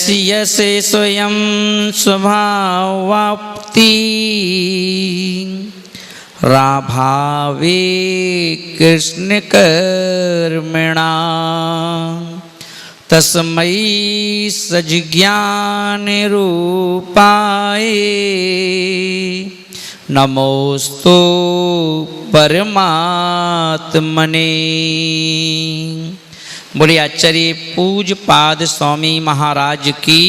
जैसी यसे स्वयं स्वभावाप्ति राभावे कृष्ण कर्मणा तस्मै सज्ञान रूपाय नमोस्तु परमात्मने। बोलिए आचार्य पूज्य पाद स्वामी महाराज की।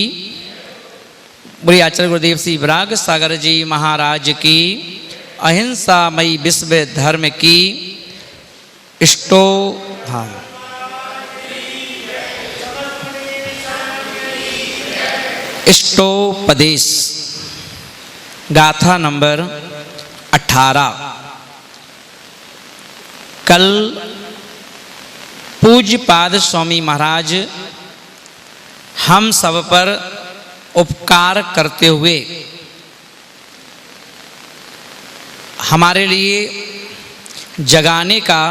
बोलिए आचार्य गुरुदेव श्री विराग सागर जी महाराज की। अहिंसा मई विश्व धर्म की। इष्टोपदेश गाथा नंबर 18। कल पूज्य पाद स्वामी महाराज हम सब पर उपकार करते हुए हमारे लिए जगाने का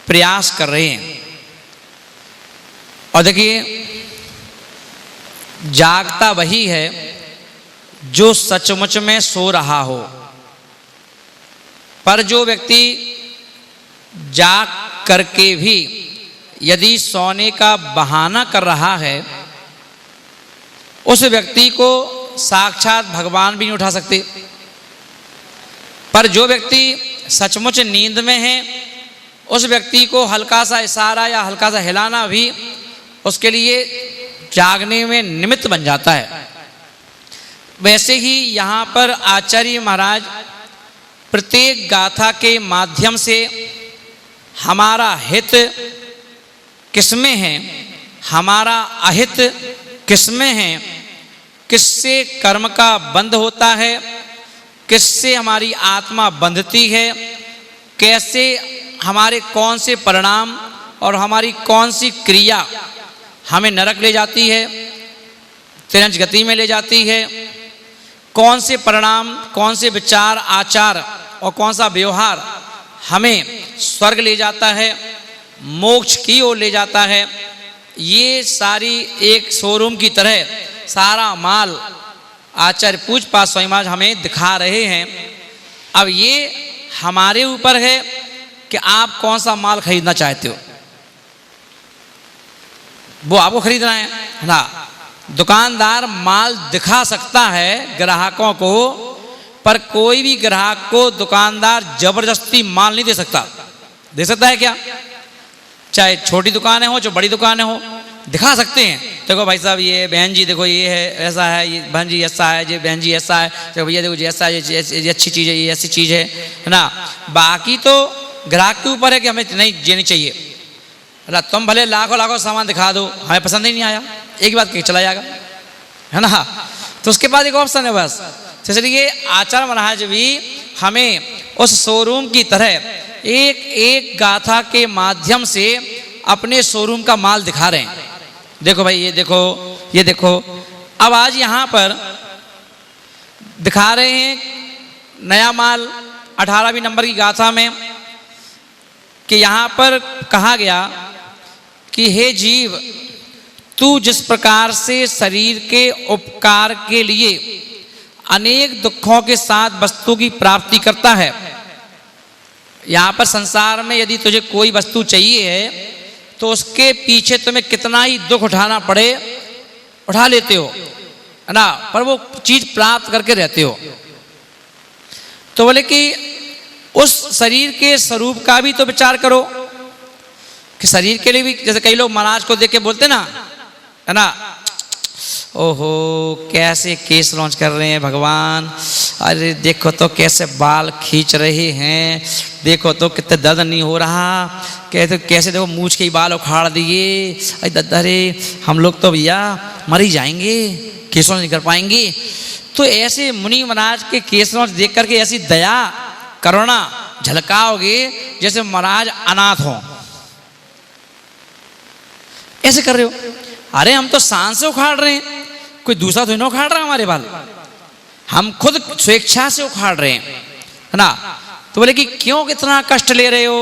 प्रयास कर रहे हैं। और देखिए, जागता वही है जो सचमुच में सो रहा हो, पर जो व्यक्ति जाग करके भी यदि सोने का बहाना कर रहा है, उस व्यक्ति को साक्षात भगवान भी नहीं उठा सकते। पर जो व्यक्ति सचमुच नींद में है, उस व्यक्ति को हल्का सा इशारा या हल्का सा हिलाना भी उसके लिए जागने में निमित्त बन जाता है। वैसे ही यहाँ पर आचार्य महाराज प्रत्येक गाथा के माध्यम से हमारा हित किसमें है, हमारा अहित किसमें है, किससे कर्म का बंध होता है, किससे हमारी आत्मा बंधती है, कैसे हमारे कौन से परिणाम और हमारी कौन सी क्रिया हमें नरक ले जाती है, तिरंज गति में ले जाती है, कौन से परिणाम, कौन से विचार आचार और कौन सा व्यवहार हमें स्वर्ग ले जाता है, मोक्ष की ओर ले जाता है। ये सारी एक शोरूम की तरह सारा माल आचार्य पूज्य पाद स्वामी महाराज हमें दिखा रहे हैं। अब ये हमारे ऊपर है कि आप कौन सा माल खरीदना चाहते हो, वो आपको खरीदना है ना। दुकानदार माल दिखा सकता है ग्राहकों को, पर कोई भी ग्राहक को दुकानदार जबरदस्ती माल नहीं दे सकता। दे सकता है क्या? चाहे छोटी दुकानें हो, चाहे बड़ी दुकानें हो, दिखा सकते हैं। देखो भाई साहब, ये बहन जी देखो, ये है ऐसा है, ये बहन जी ऐसा है, ये बहन जी ऐसा है, देखो भैया देखो ऐसा है, ये अच्छी चीज़ है, ये ऐसी चीज़ है ना। बाकी तो ग्राहक के ऊपर है कि हमें नहीं देनी चाहिए ना। तुम भले लाखों लाखों सामान दिखा दो, हमें पसंद ही नहीं आया, एक बात कह चला जाएगा, है ना। तो उसके बाद एक ऑप्शन है बस। इसलिए आचार्य महाराज भी हमें उस शोरूम की तरह एक एक गाथा के माध्यम से अपने शोरूम का माल दिखा रहे हैं। देखो भाई, ये देखो, ये देखो। अब आज यहाँ पर दिखा रहे हैं नया माल 18वीं नंबर की गाथा में कि यहाँ पर कहा गया कि हे जीव, तू जिस प्रकार से शरीर के उपकार के लिए अनेक दुखों के साथ वस्तु की प्राप्ति करता है, यहाँ पर संसार में यदि तुझे कोई वस्तु चाहिए है तो उसके पीछे तुम्हें कितना ही दुख उठाना पड़े उठा लेते हो, है ना, पर वो चीज प्राप्त करके रहते हो। तो बोले कि उस शरीर के स्वरूप का भी तो विचार करो कि शरीर के लिए भी, जैसे कई लोग महाराज को देख के बोलते ना, है ना, ओहो कैसे केस लॉन्च कर रहे हैं भगवान, अरे देखो तो कैसे बाल खींच रहे हैं, देखो तो कितने दर्द नहीं हो रहा, कैसे देखो मूछ के ही बाल उखाड़ दिए, अरे हम लोग तो भैया मर ही जाएंगे, केस लॉन्च नहीं कर पाएंगे। तो ऐसे मुनि महाराज के केस लॉन्च देख करके ऐसी दया करुणा झलकाओगे जैसे महाराज अनाथ हो। ऐसे कर रहे हो, अरे हम तो सांस से उखाड़ रहे हैं, कोई दूसरा तो नहीं उखाड़ रहा हमारे बाल, हम खुद स्वेच्छा से उखाड़ रहे हैं, है ना। तो बोले कि क्यों कितना कष्ट ले रहे हो,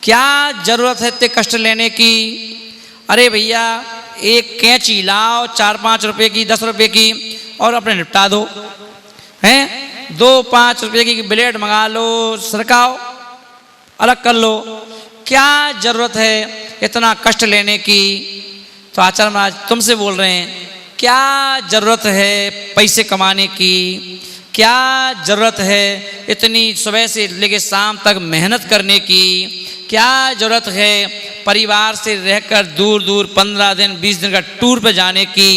क्या जरूरत है इतने कष्ट लेने की। अरे भैया एक कैंची लाओ 4-5 रुपए की, 10 रुपए की, और अपने निपटा दो। हैं 2-5 रुपए की ब्लेड मंगा लो, सरकाओ, अलग कर लो। क्या जरूरत है इतना कष्ट लेने की? तो आचार्य महाराज तुमसे बोल रहे हैं, क्या जरूरत है पैसे कमाने की? क्या जरूरत है इतनी सुबह से लेकर शाम तक मेहनत करने की? क्या जरूरत है परिवार से रहकर दूर दूर 15 दिन 20 दिन का टूर पे जाने की?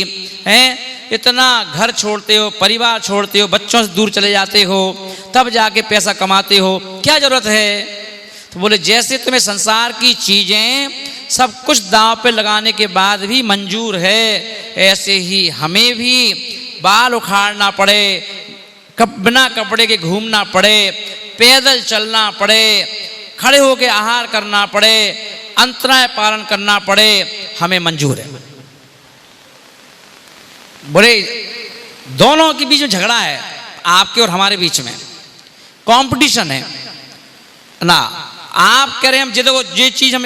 हैं इतना घर छोड़ते हो, परिवार छोड़ते हो, बच्चों से दूर चले जाते हो, तब जाके पैसा कमाते हो, क्या जरूरत है? तो बोले जैसे तुम्हें संसार की चीजें सब कुछ दांव पे लगाने के बाद भी मंजूर है, ऐसे ही हमें भी बाल उखाड़ना पड़े, बिना कपड़े के घूमना पड़े, पैदल चलना पड़े, खड़े होकर आहार करना पड़े, अंतराय पालन करना पड़े, हमें मंजूर है। बोले दोनों के बीच में झगड़ा है, आपके और हमारे बीच में कंपटीशन है ना। आप कह रहे हैं हम देखो ये चीज हम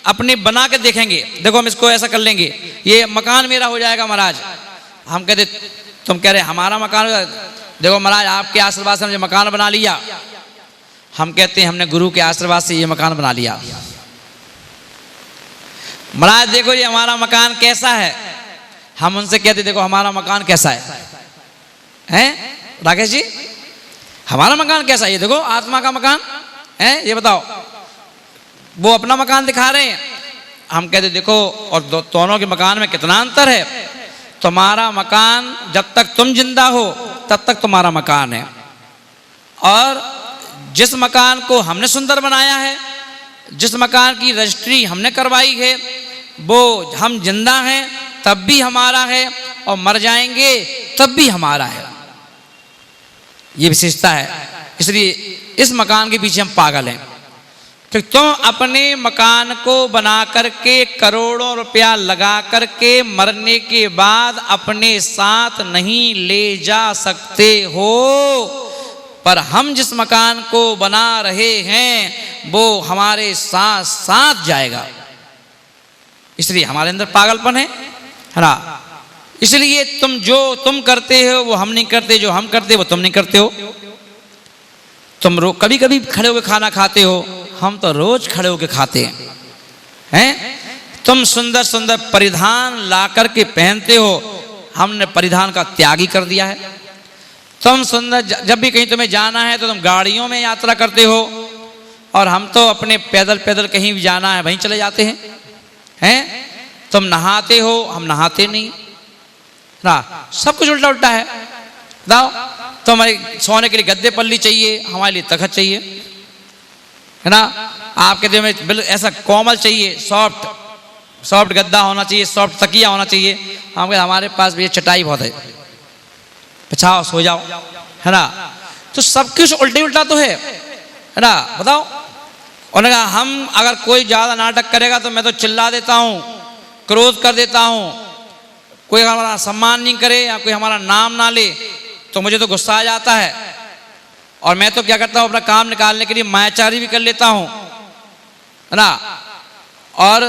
अपने बना के देखेंगे, देखो हम इसको ऐसा कर लेंगे, ये मकान मेरा हो जाएगा महाराज। हम कहते तुम कह रहे हमारा मकान, देखो महाराज आपके आशीर्वाद से हमने मकान बना लिया। हम कहते हैं हमने गुरु के आशीर्वाद से ये मकान बना लिया। महाराज देखो ये हमारा मकान कैसा है। हम उनसे कहते देखो हमारा मकान कैसा है, हैं राकेश जी हमारा मकान कैसा है, ये देखो आत्मा का मकान है, ये बताओ। वो अपना मकान दिखा रहे हैं, हम कहते देखो और दोनों के मकान में कितना अंतर है। तुम्हारा मकान जब तक तुम जिंदा हो तब तक तुम्हारा मकान है, और जिस मकान को हमने सुंदर बनाया है, जिस मकान की रजिस्ट्री हमने करवाई है, वो हम जिंदा हैं तब भी हमारा है और मर जाएंगे तब भी हमारा है। ये विशेषता है। इसलिए इस मकान के पीछे हम पागल हैं कि तुम अपने मकान को बना करके करोड़ों रुपया लगा करके मरने के बाद अपने साथ नहीं ले जा सकते हो, पर हम जिस मकान को बना रहे हैं वो हमारे साथ साथ जाएगा। इसलिए हमारे अंदर पागलपन है ना। इसलिए तुम करते हो वो हम नहीं करते, जो हम करते वो तुम नहीं करते हो। तुम कभी कभी खड़े होकर खाना खाते हो, हम तो रोज खड़े होकर खाते हैं। तुम सुंदर सुंदर परिधान ला करके पहनते हो, हमने परिधान का त्याग ही कर दिया है। तुम सुंदर जब भी कहीं तुम्हें जाना है तो तुम गाड़ियों में यात्रा करते हो, और हम तो अपने पैदल पैदल कहीं भी जाना है वहीं चले जाते हैं। तुम नहाते हो, हम नहाते नहीं ना। सब कुछ उल्टा उल्टा है। बताओ तो हमारे सोने के लिए गद्दे पल्ली चाहिए, हमारे लिए तखत चाहिए, है ना। आपके दिल में बिल्कुल ऐसा कोमल चाहिए, सॉफ्ट गद्दा होना चाहिए, सॉफ्ट तकिया होना चाहिए। हम कहते हमारे पास भी ये चटाई बहुत है, बिछाओ सो जाओ, है ना। तो सब कुछ उल्टे उल्टा तो है ना। बताओ उन्होंने कहा हम अगर कोई ज्यादा नाटक करेगा तो मैं तो चिल्ला देता हूँ, क्रोध कर देता हूँ। कोई हमारा सम्मान नहीं करे या कोई हमारा नाम ना ले तो मुझे तो गुस्सा आ जाता है, और मैं तो क्या करता हूँ अपना काम निकालने के लिए मायाचारी भी कर लेता हूँ, है ना। और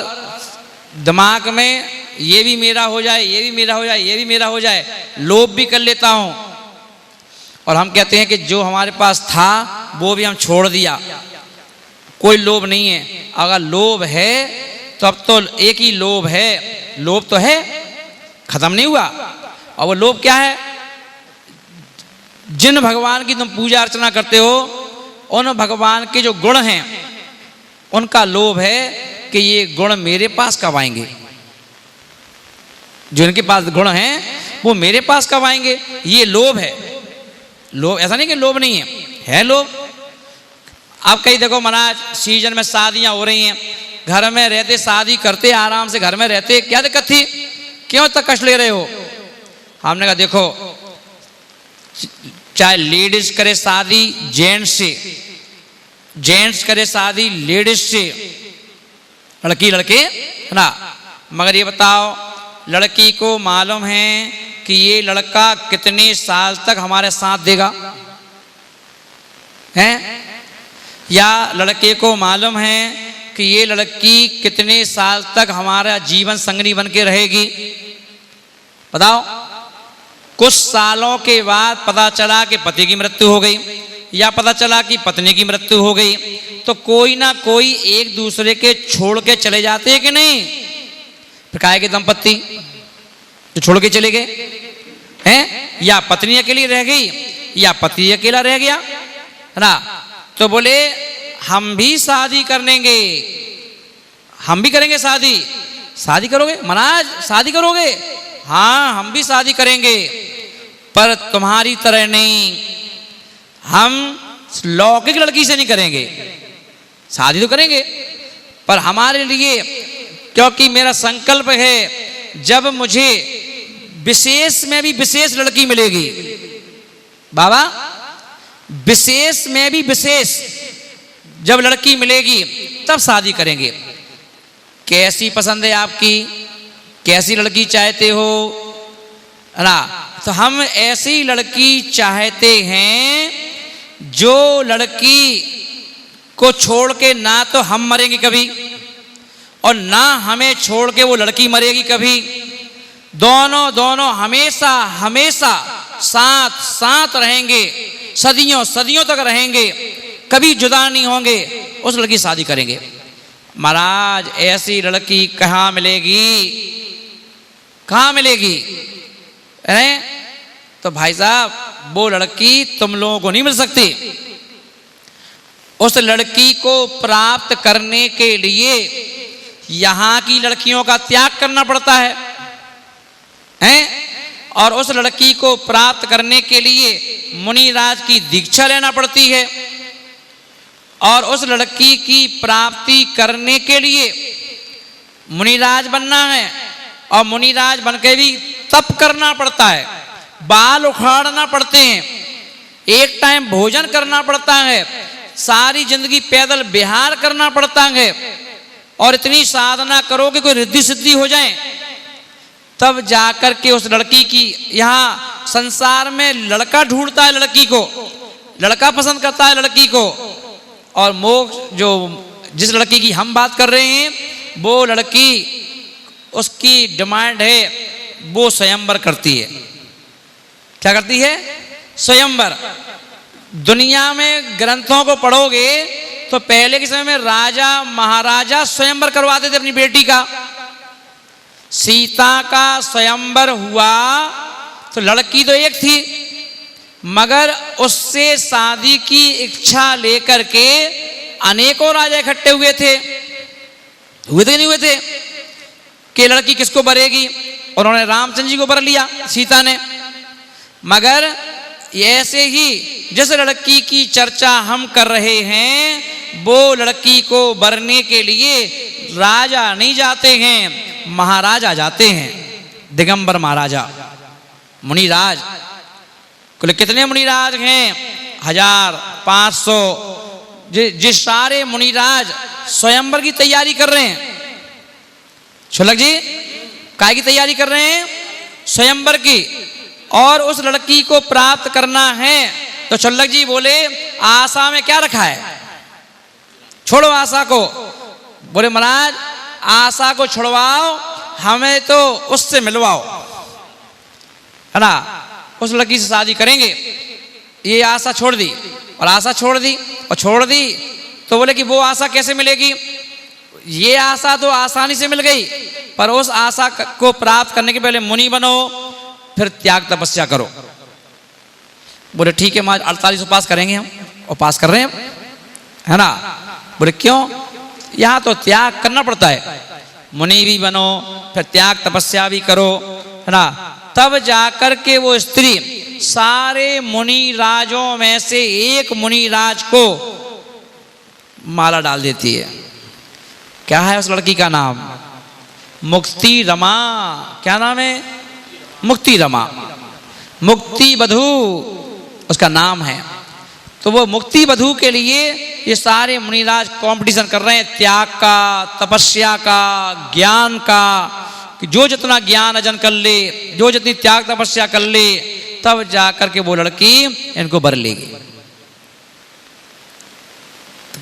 दिमाग में ये भी मेरा हो जाए, ये भी मेरा हो जाए, ये भी मेरा हो जाए, लोभ भी कर लेता हूँ। और हम कहते हैं कि जो हमारे पास था वो भी हम छोड़ दिया, कोई लोभ नहीं है। अगर लोभ है तो अब तो एक ही लोभ है, लोभ तो है, खत्म नहीं हुआ। और वो लोभ क्या है? जिन भगवान की तुम पूजा अर्चना करते हो उन भगवान के जो गुण हैं उनका लोभ है कि ये गुण मेरे पास कब आएंगे। जो इनके पास गुण हैं वो मेरे पास कब आएंगे, ये लोभ है। लोभ ऐसा नहीं कि लोभ नहीं है लोभ। आप कहीं देखो महाराज सीजन में शादियां हो रही हैं, घर में रहते शादी करते आराम से घर में रहते, क्या दिक्कत थी, क्यों इतना कष्ट ले रहे हो? हमने कहा देखो चाहे लेडीज करे शादी जेंट्स से, जेंट्स करे शादी लेडीज से, लड़की लड़के, है ना। मगर ये बताओ लड़की को मालूम है कि ये लड़का कितने साल तक हमारे साथ देगा, हैं? या लड़के को मालूम है कि ये लड़की कितने साल तक हमारा जीवन संगनी बन के रहेगी। बताओ, कुछ सालों के बाद पता चला कि पति की मृत्यु हो गई या पता चला कि पत्नी की मृत्यु हो गई, तो कोई ना कोई एक दूसरे के छोड़ के चले जाते हैं कि नहीं। फिर काहे के दंपत्ति तो छोड़ के चले गए हैं, या पत्नी अकेली रह गई या पति अकेला रह गया, है ना। तो बोले हम भी शादी करेंगे, हम भी करेंगे शादी। शादी करोगे महाराज, शादी करोगे? हाँ हम भी शादी करेंगे, पर तुम्हारी तरह नहीं, हम लौकिक लड़की से नहीं करेंगे। शादी तो करेंगे पर हमारे लिए, क्योंकि मेरा संकल्प है जब मुझे विशेष में भी विशेष लड़की मिलेगी, बाबा विशेष में भी विशेष जब लड़की मिलेगी तब शादी करेंगे। कैसी पसंद है आपकी, कैसी लड़की चाहते हो, है ना। तो हम ऐसी लड़की चाहते हैं जो लड़की को छोड़ के ना तो हम मरेंगे कभी और ना हमें छोड़ के वो लड़की मरेगी कभी। दोनों हमेशा हमेशा साथ साथ रहेंगे, सदियों सदियों तक रहेंगे, कभी जुदा नहीं होंगे। उस लड़की शादी करेंगे। महाराज ऐसी लड़की कहाँ मिलेगी, कहाँ मिलेगी? तो भाई साहब वो लड़की तुम लोगों को नहीं मिल सकती। उस लड़की को प्राप्त करने के लिए यहां की लड़कियों का त्याग करना पड़ता है, हैं? और उस लड़की को प्राप्त करने के लिए मुनिराज की दीक्षा लेना पड़ती है, और उस लड़की की प्राप्ति करने के लिए मुनिराज बनना है, और मुनिराज बनके भी तप करना पड़ता है, बाल उखाड़ना पड़ते हैं, एक टाइम भोजन करना पड़ता है, सारी जिंदगी पैदल विहार करना पड़ता है, और इतनी साधना करो कि कोई रिद्धि सिद्धि हो जाए, तब जाकर के उस लड़की की, यहाँ संसार में लड़का ढूंढता है लड़की को, लड़का पसंद करता है लड़की को, और मोक्ष जो जिस लड़की की हम बात कर रहे हैं वो लड़की, उसकी डिमांड है वो स्वयंवर करती है। क्या करती है? स्वयंवर। दुनिया में ग्रंथों को पढ़ोगे तो पहले के समय में राजा महाराजा स्वयंवर करवाते थे अपनी बेटी का। सीता का स्वयंवर हुआ तो लड़की तो एक थी, मगर उससे शादी की इच्छा लेकर के अनेकों राजा इकट्ठे हुए थे कि नहीं हुए थे कि लड़की किसको बरेगी। उन्होंने रामचंद्र जी को बर लिया सीता ने, मगर ऐसे ही जिस लड़की की चर्चा हम कर रहे हैं वो लड़की को बरने के लिए राजा नहीं जाते हैं, महाराजा जाते हैं। दिगंबर महाराजा, मुनिराज। कुल कितने मुनिराज हैं? 1500। जिस सारे मुनिराज स्वयंवर की तैयारी कर रहे हैं। छुलक जी काय की तैयारी कर रहे हैं? स्वयंवर की। और उस लड़की को प्राप्त करना है तो छुल्लक जी बोले आशा में क्या रखा है? छोड़ो आशा को। बोले महाराज आशा को छुड़वाओ, हमें तो उससे मिलवाओ, है ना। उस लड़की से शादी करेंगे। ये आशा छोड़ दी, और आशा छोड़ दी और छोड़ दी तो बोले कि वो आशा कैसे मिलेगी? ये आशा तो आसानी से मिल गई, पर उस आशा को प्राप्त करने के पहले मुनि बनो, फिर त्याग तपस्या करो। बोले ठीक है महाराज 48 उपास करेंगे हम, और पास कर रहे हैं, है ना। बोले क्यों? यहाँ तो त्याग करना पड़ता है, मुनि भी बनो फिर त्याग तपस्या भी करो, है ना। तब जाकर के वो स्त्री सारे मुनि राजों में से एक मुनि राज को माला डाल देती है। क्या है उस लड़की का नाम? मुक्ति रमा। क्या नाम है? मुक्ति रमा, मुक्ति बधू उसका नाम है। तो वो मुक्ति बधू के लिए ये सारे मुनिराज कंपटीशन कर रहे हैं, त्याग का, तपस्या का, ज्ञान का, कि जो जितना ज्ञान अर्जन कर ले, जो जितनी त्याग तपस्या कर ले, तब जाकर के वो लड़की इनको बर लेगी।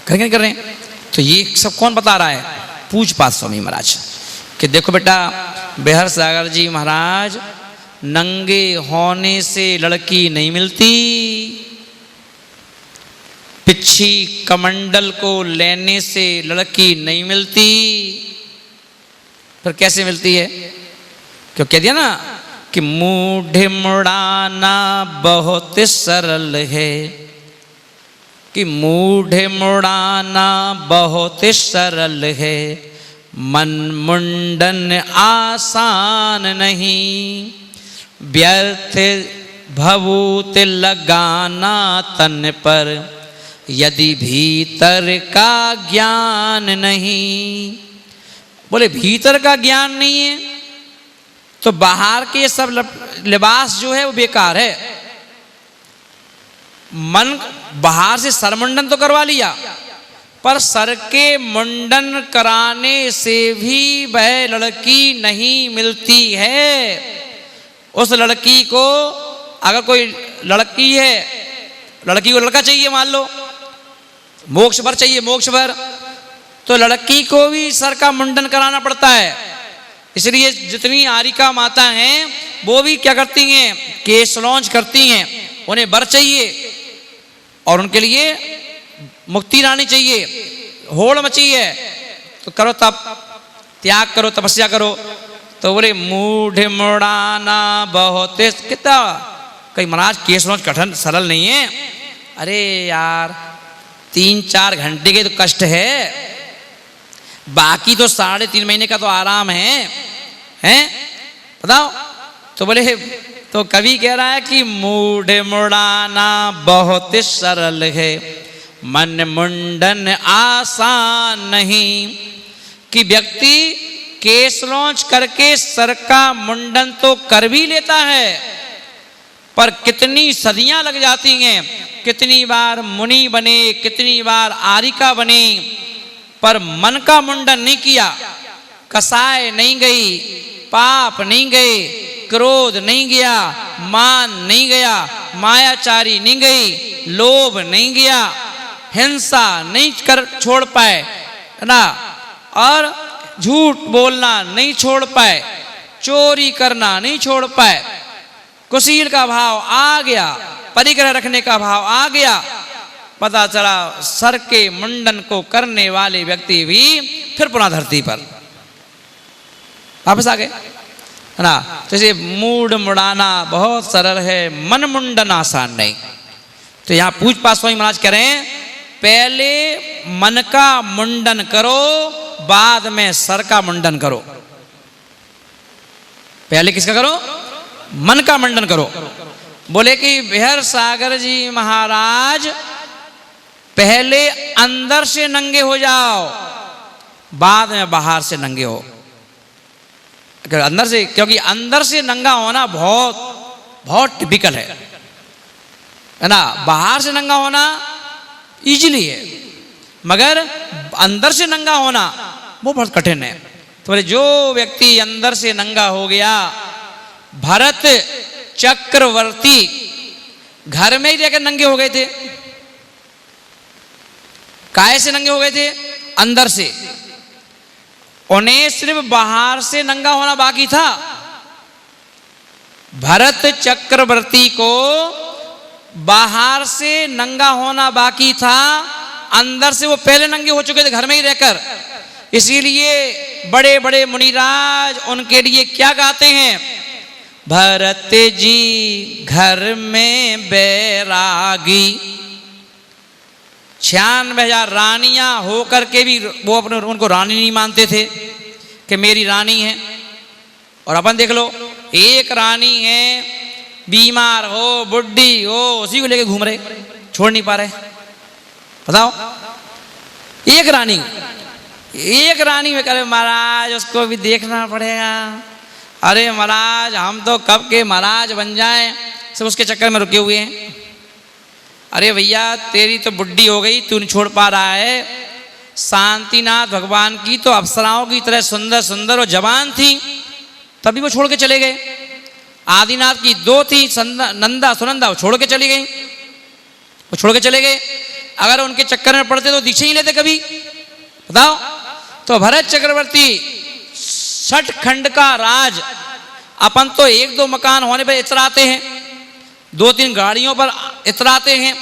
कर रहे हैं। तो ये सब कौन बता रहा है? पूज्यपाद स्वामी महाराज कि देखो बेटा, बेहर सागर जी महाराज, नंगे होने से लड़की नहीं मिलती, पिच्छी कमंडल को लेने से लड़की नहीं मिलती। फिर कैसे मिलती है? क्यों कह दिया ना कि मूढ़ मुड़ाना बहुत सरल है, कि मूढ़ मुड़ाना बहुत सरल है, मन मुंडन आसान नहीं, व्यर्थ भभूत लगाना तन पर, यदि भीतर का ज्ञान नहीं। बोले भीतर का ज्ञान नहीं है तो बाहर के सब लिबास जो है वो बेकार है। मन बाहर से सर मुंडन तो करवा लिया, पर सर के मुंडन कराने से भी वह लड़की नहीं मिलती है। उस लड़की को, अगर कोई लड़की है, लड़की को लड़का चाहिए, मान लो मोक्ष भर चाहिए, मोक्ष भर, तो लड़की को भी सर का मुंडन कराना पड़ता है। इसलिए जितनी आरिका माता हैं वो भी क्या करती हैं? केश लॉन्च करती हैं। उन्हें वर चाहिए और उनके लिए मुक्ति रानी चाहिए, होड़ मची है, तो करो तप, त्याग करो, तपस्या करो। तो बोले मूढ़ मुड़ाना बहुत कितना, कहीं महाराज केश लॉन्च कठिन सरल नहीं है। अरे यार 3-4 घंटे के तो कष्ट है, बाकी तो 3.5 महीने का तो आराम है बताओ। तो बोले, तो कवि कह रहा है कि मूढ़ मुड़ाना बहुत सरल है, मन मुंडन आसान नहीं। कि व्यक्ति केश लॉन्च करके सर का मुंडन तो कर भी लेता है, पर कितनी सदियां लग जाती हैं, कितनी बार मुनि बने, कितनी बार आरिका बने, पर मन का मुंडन नहीं किया। कसाय नहीं गई, पाप नहीं गए, क्रोध नहीं गया, मान नहीं गया, मायाचारी नहीं गई, लोभ नहीं गया, हिंसा नहीं कर छोड़ पाए, है ना, और झूठ बोलना नहीं छोड़ पाए, चोरी करना नहीं छोड़ पाए, कुशील का भाव आ गया, परिग्रह रखने का भाव आ गया। पता चला सर के मुंडन को करने वाले व्यक्ति भी फिर पुनः धरती पर वापस आ गए, है ना। जैसे मूढ़ मुड़ाना बहुत सरल है, मन मुंडन आसान नहीं। तो यहाँ पूज्यपाद स्वामी महाराज कह रहे हैं, पहले मन का मुंडन करो, बाद में सर का मुंडन करो। पहले किसका करो? मन का मुंडन करो। बोले कि बेहर सागर जी महाराज, पहले अंदर से नंगे हो जाओ, बाद में बाहर से नंगे हो। अंदर से, क्योंकि अंदर से नंगा होना बहुत बहुत टिपिकल है ना। बाहर से नंगा होना इजीली है, मगर अंदर से नंगा होना वो बहुत कठिन है। तो जो व्यक्ति अंदर से नंगा हो गया, भरत चक्रवर्ती घर में ही रहकर नंगे हो गए थे। काहे से नंगे हो गए थे? अंदर से। उन्हें सिर्फ बाहर से नंगा होना बाकी था। भरत चक्रवर्ती को बाहर से नंगा होना बाकी था, अंदर से वो पहले नंगे हो चुके थे घर में ही रहकर। इसीलिए बड़े बड़े मुनिराज उनके लिए क्या गाते हैं? भरत जी घर में बैरागी। 96,000 रानियां होकर के भी वो अपने उनको रानी नहीं मानते थे कि मेरी रानी है। और अपन देख लो, एक रानी है, बीमार हो, बुढ़ी हो, उसी को लेके घूम रहे, छोड़ नहीं पा रहे। बताओ, एक रानी में करे महाराज उसको भी देखना पड़ेगा। अरे महाराज हम तो कब के महाराज बन जाएं, सब उसके चक्कर में रुके हुए हैं। अरे भैया तेरी तो बुढ़ी हो गई, तू नहीं छोड़ पा रहा है। शांतिनाथ भगवान की तो अप्सराओं की तरह सुंदर सुंदर और जवान थी, तभी वो छोड़ के चले गए। आदिनाथ की 2 थी, नंदा सुनंदा, वो छोड़ के चली गई, वो छोड़ के चले गए। अगर उनके चक्कर में पड़ते तो दीक्षा ही लेते कभी, बताओ। तो भरत चक्रवर्ती 60 खंड का राज, अपन तो 1-2 मकान होने पर इतराते हैं, 2-3 गाड़ियों पर इतराते हैं,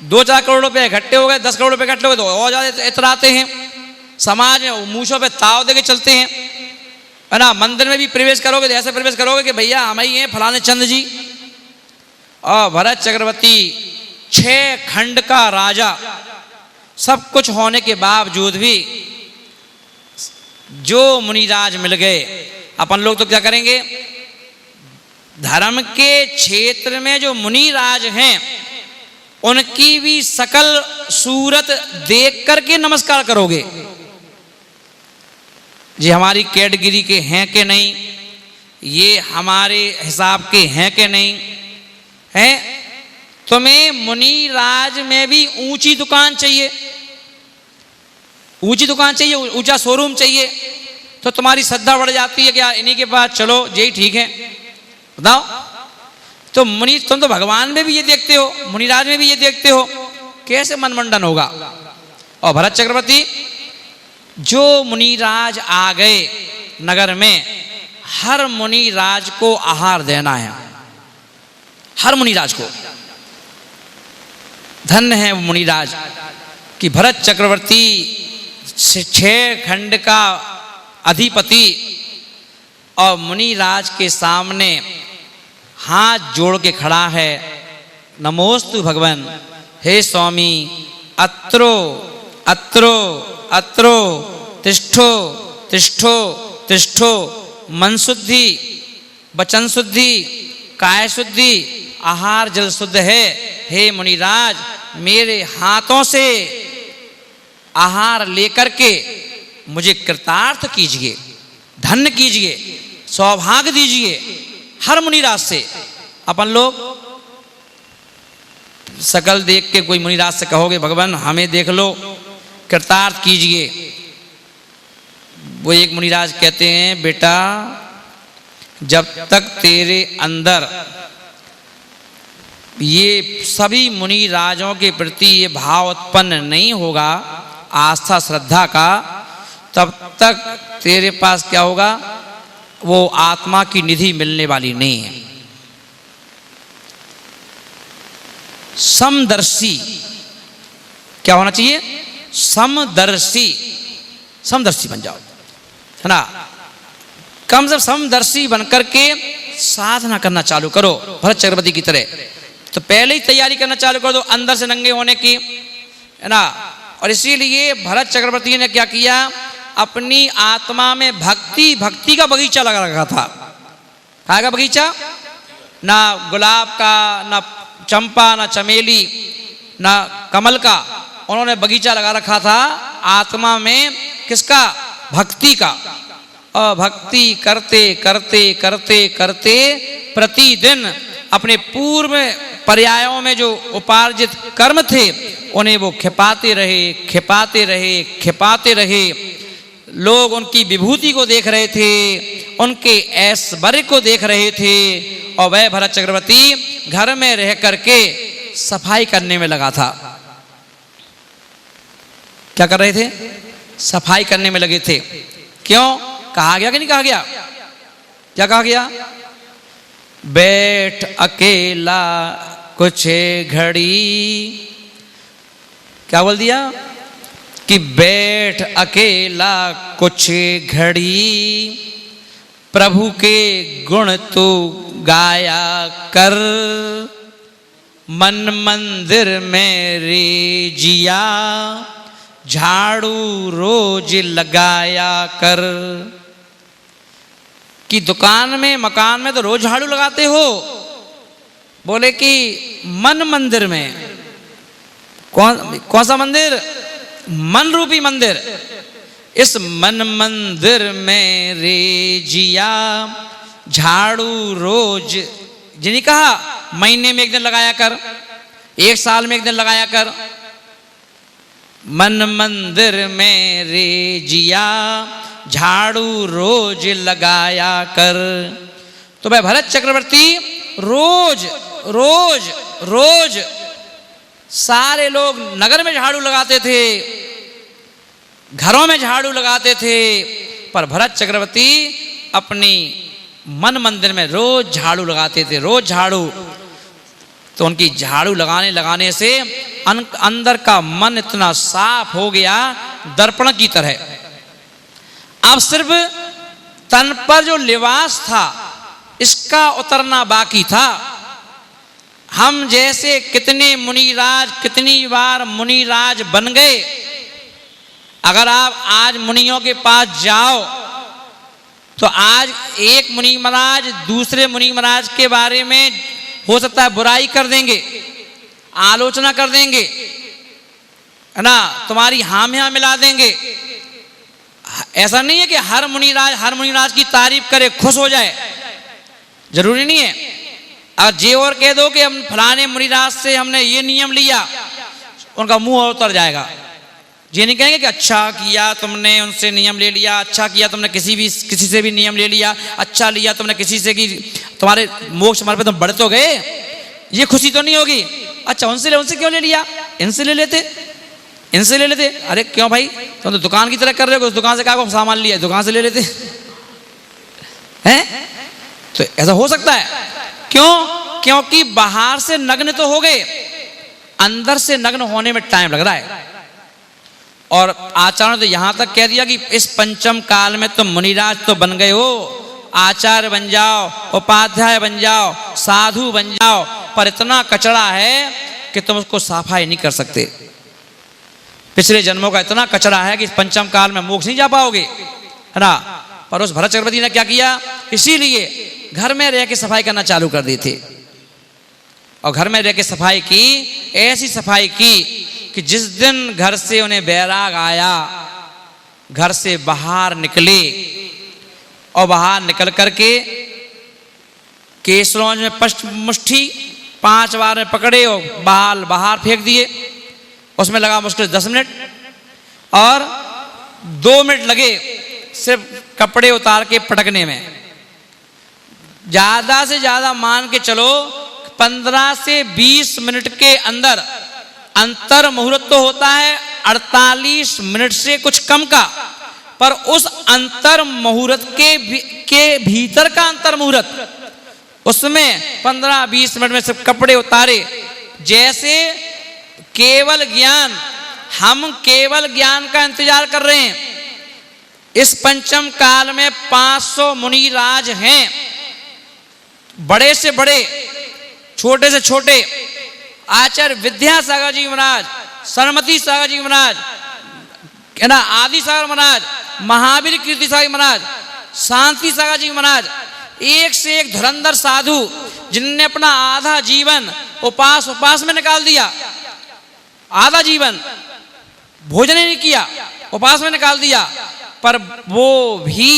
2-4 करोड़ रुपए इकट्ठे हो गए, 10 करोड़ रुपए इकट्ठे हो गए तो और ज्यादा इतराते हैं, समाज में मूछों पे ताव देके चलते हैं, है ना। मंदिर में भी प्रवेश करोगे तो ऐसे प्रवेश करोगे कि भैया हम ही हैं फलाने चंद जी। और भरत चक्रवर्ती 6 खंड का राजा, सब कुछ होने के बावजूद भी जो मुनिराज मिल गए, अपन लोग तो क्या करेंगे, धर्म के क्षेत्र में जो मुनिराज हैं उनकी भी सकल सूरत देख करके नमस्कार करोगे, ये हमारी कैटेगरी के हैं कि नहीं, ये हमारे हिसाब के हैं कि नहीं है। तुम्हें मुनिराज में भी ऊंची दुकान चाहिए, ऊंची दुकान चाहिए, ऊंचा शोरूम चाहिए, तो तुम्हारी श्रद्धा बढ़ जाती है कि यार इन्हीं के पास चलो, यही ठीक है। बताओ। तो मुनि, तुम तो भगवान में भी ये देखते हो, मुनिराज में भी ये देखते हो, कैसे मनमंडन होगा। और भरत चक्रवर्ती, जो मुनिराज आ गए नगर में, हर मुनिराज को आहार देना है, हर मुनिराज को। धन्य है वो मुनिराज कि भरत चक्रवर्ती 6 खंड का अधिपति और मुनिराज के सामने हाथ जोड़ के खड़ा है। नमोस्तु भगवान, हे स्वामी, अत्रो अत्रो अत्रो तिष्ठो तिष्ठो तिष्ठो, मन शुद्धि, वचन शुद्धि, काय शुद्धि, आहार जल शुद्ध है। हे मुनिराज, मेरे हाथों से आहार लेकर के मुझे कृतार्थ कीजिए, धन्य कीजिए, सौभाग्य दीजिए। हर मुनिराज से अपन लोग सकल देख के कोई मुनिराज से कहोगे भगवान हमें देख लो, कृतार्थ कीजिए। वो एक मुनिराज कहते हैं, बेटा जब तक तेरे अंदर ये सभी मुनिराजों के प्रति ये भाव उत्पन्न नहीं होगा, आस्था श्रद्धा का, तब तक तेरे पास क्या होगा, वो आत्मा की निधि मिलने वाली नहीं है। समदर्शी क्या होना चाहिए, समदर्शी, समदर्शी बन जाओ, है ना। कम से समदर्शी बनकर के साधना करना चालू करो भरत चक्रवर्ती की तरह। तो पहले ही तैयारी करना चालू कर दो अंदर से नंगे होने की, है ना। और इसीलिए भरत चक्रवर्ती ने क्या किया, अपनी आत्मा में भक्ति का बगीचा लगा रखा था। कहाँ का बगीचा, ना गुलाब का, ना चंपा, ना चमेली, ना कमल का, उन्होंने बगीचा लगा रखा था आत्मा में। किसका, भक्ति का। और भक्ति करते करते करते करते प्रतिदिन अपने पूर्व पर्यायों में जो उपार्जित कर्म थे उन्हें वो खिपाते रहे, खिपाते रहे, खिपाते रहे। लोग उनकी विभूति को देख रहे थे, उनके ऐश्वर्य को देख रहे थे। और वह भरत चक्रवर्ती घर में रह करके सफाई करने में लगा था। क्या कर रहे थे, सफाई करने में लगे थे। क्यों, कहा गया कि नहीं कहा गया, क्या कहा गया, बैठ अकेला कुछ घड़ी, क्या बोल दिया कि बैठ अकेला कुछ घड़ी, प्रभु के गुण तू गाया कर, मन मंदिर में रे जिया, झाड़ू रोज लगाया कर। कि दुकान में मकान में तो रोज झाड़ू लगाते हो, बोले कि मन मंदिर में, कौन सा मंदिर, मन रूपी मंदिर, इस मन मंदिर में रे जिया, झाड़ू रोज, जिन्हें कहा महीने में एक दिन लगाया कर, एक साल में एक दिन लगाया कर। मन मंदिर में रे जिया, झाड़ू रोज लगाया कर। तो भाई भरत चक्रवर्ती रोज रोज रोज सारे लोग नगर में झाड़ू लगाते थे, घरों में झाड़ू लगाते थे, पर भरत चक्रवर्ती अपनी मन मंदिर में रोज झाड़ू लगाते थे, रोज झाड़ू। तो उनकी झाड़ू लगाने लगाने से अंदर का मन इतना साफ हो गया दर्पण की तरह। अब सिर्फ तन पर जो लिबास था इसका उतरना बाकी था। हम जैसे कितने मुनिराज कितनी बार मुनिराज बन गए। अगर आप आज मुनियों के पास जाओ तो आज एक मुनि महाराज दूसरे मुनि महाराज के बारे में हो सकता है बुराई कर देंगे, आलोचना कर देंगे, है ना, तुम्हारी हामियां मिला देंगे। ऐसा नहीं है कि हर मुनिराज की तारीफ करे खुश हो जाए, जरूरी नहीं है। अगर जे और कह दो कि हम फलाने मुनिराज से हमने ये नियम लिया, उनका मुंह और उतर जाएगा। ये नहीं कहेंगे कि अच्छा किया तुमने उनसे नियम ले लिया, अच्छा किया तुमने किसी से भी नियम ले लिया, अच्छा लिया तुमने किसी से कि तुम्हारे मोक्ष मार्ग पे तुम बढ़ तो गए, ये खुशी तो नहीं होगी। अच्छा उनसे क्यों ले लिया, इनसे ले लेते, इनसे ले लेते। अरे क्यों भाई, तुम तो दुकान की तरह कर रहे हो, उस दुकान से क्या सामान लिया, दुकान से ले लेते हैं। तो ऐसा हो सकता है। क्यों? क्योंकि बाहर से नग्न तो हो गए, अंदर से नग्न होने में टाइम लग रहा है। और आचार्य ने तो यहां तक कह दिया कि इस पंचम काल में तुम मुनिराज तो बन गए हो, आचार्य बन जाओ, उपाध्याय बन जाओ, साधु बन जाओ, पर इतना कचरा है कि तुम उसको सफाई नहीं कर सकते। पिछले जन्मों का इतना कचरा है कि पंचम काल में मोक्ष नहीं जा पाओगे, है ना। पर उस भरत चक्रवर्ती ने क्या किया, इसीलिए घर में रह के सफाई करना चालू कर दी थी। और घर में रह के सफाई की, ऐसी सफाई की कि जिस दिन घर से उन्हें बैराग आया, घर से बाहर निकले और बाहर निकल करके केसरोंज में पश्च मुष्ठी 5 बार में पकड़े और बाहर फेंक दिए। उसमें लगा मुश्किल 10 मिनट और 2 मिनट लगे सिर्फ कपड़े उतार के पटकने में। ज्यादा से ज्यादा मान के चलो 15 से 20 मिनट के अंदर अंतर मुहूर्त तो होता है 48 मिनट से कुछ कम का, पर उस अंतर मुहूर्त के भीतर का अंतर मुहूर्त, उसमें 15-20 मिनट में सब कपड़े उतारे। जैसे केवल ज्ञान, हम केवल ज्ञान का इंतजार कर रहे हैं। इस पंचम काल में 500 मुनिराज हैं, बड़े से बड़े, छोटे से छोटे। आचार्य विद्यासागर जी महाराज, सरमती सागर जी महाराज, है ना, आदि सागर महाराज, महावीर कीर्ति सागर महाराज, शांति सागर जी महाराज, एक से एक धुरंधर साधु जिनने अपना आधा जीवन उपास में निकाल दिया। आधा जीवन भोजन ही नहीं किया, उपास में निकाल दिया, पर वो भी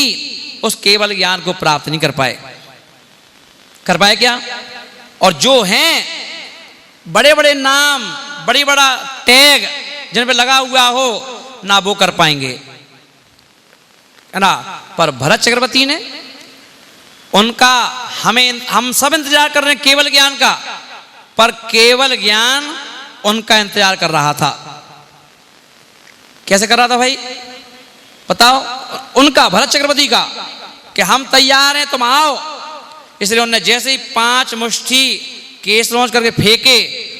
उस केवल ज्ञान को प्राप्त नहीं कर पाए क्या। और जो हैं बड़े बड़े नाम, बड़ी बड़ा टैग जिन पे लगा हुआ हो ना, वो कर पाएंगे, है ना। पर भरत चक्रवर्ती ने उनका, हम सब इंतजार कर रहे हैं केवल ज्ञान का, पर केवल ज्ञान उनका इंतजार कर रहा था। कैसे कर रहा था भाई, बताओ। उनका, भरत चक्रवर्ती का, कि हम तैयार हैं तुम आओ। इसलिए उन्होंने जैसे ही 5 मुष्ठी केसरोंज करके फेंके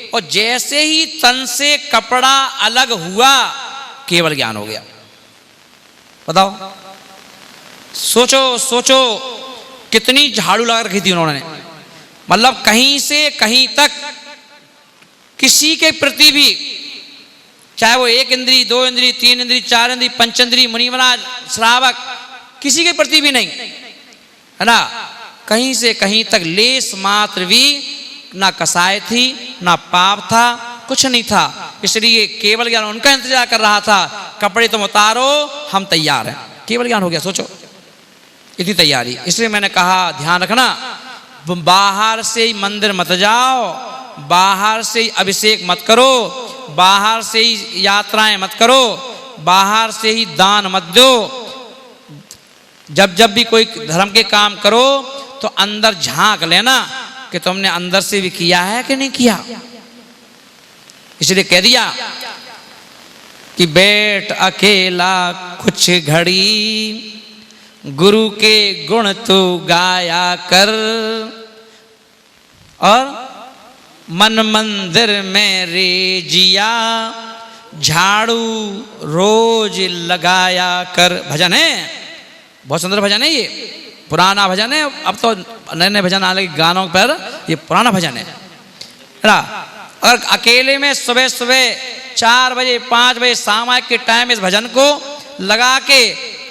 और जैसे ही तन से कपड़ा अलग हुआ, केवल ज्ञान हो गया। बताओ, सोचो कितनी झाड़ू लगा रखी थी उन्होंने। मतलब कहीं से कहीं तक किसी के प्रति भी, चाहे वो 1 इंद्री, 2 इंद्री, 3 इंद्री, 4 इंद्री, 5 इंद्री, मुनि महाराज, श्रावक, किसी के प्रति भी नहीं, है ना। कहीं से कहीं तक लेस मात्र भी ना कसाय थी, ना पाप था, कुछ नहीं था। इसलिए केवल ज्ञान उनका इंतजार कर रहा था। कपड़े तुम उतारो, हम तैयार हैं। केवल ज्ञान हो गया। सोचो इतनी तैयारी। इसलिए मैंने कहा ध्यान रखना, बाहर से ही मंदिर मत जाओ, बाहर से ही अभिषेक मत करो, बाहर से ही यात्राएं मत करो, बाहर से ही दान मत दो। जब भी कोई धर्म के काम करो तो अंदर झांक लेना कि तुमने अंदर से भी किया है कि नहीं किया। इसलिए कह दिया कि बैठ अकेला कुछ घड़ी, गुरु के गुण तू गाया कर, और मन मंदिर में रेजिया, झाड़ू रोज लगाया कर। भजन है, बहुत सुंदर भजन है, ये पुराना भजन है। अब तो नए नए भजन आने लगे गानों पर, ये पुराना भजन है ना। और अकेले में सुबह सुबह 4 बजे 5 बजे सामायिक के टाइम इस भजन को लगा के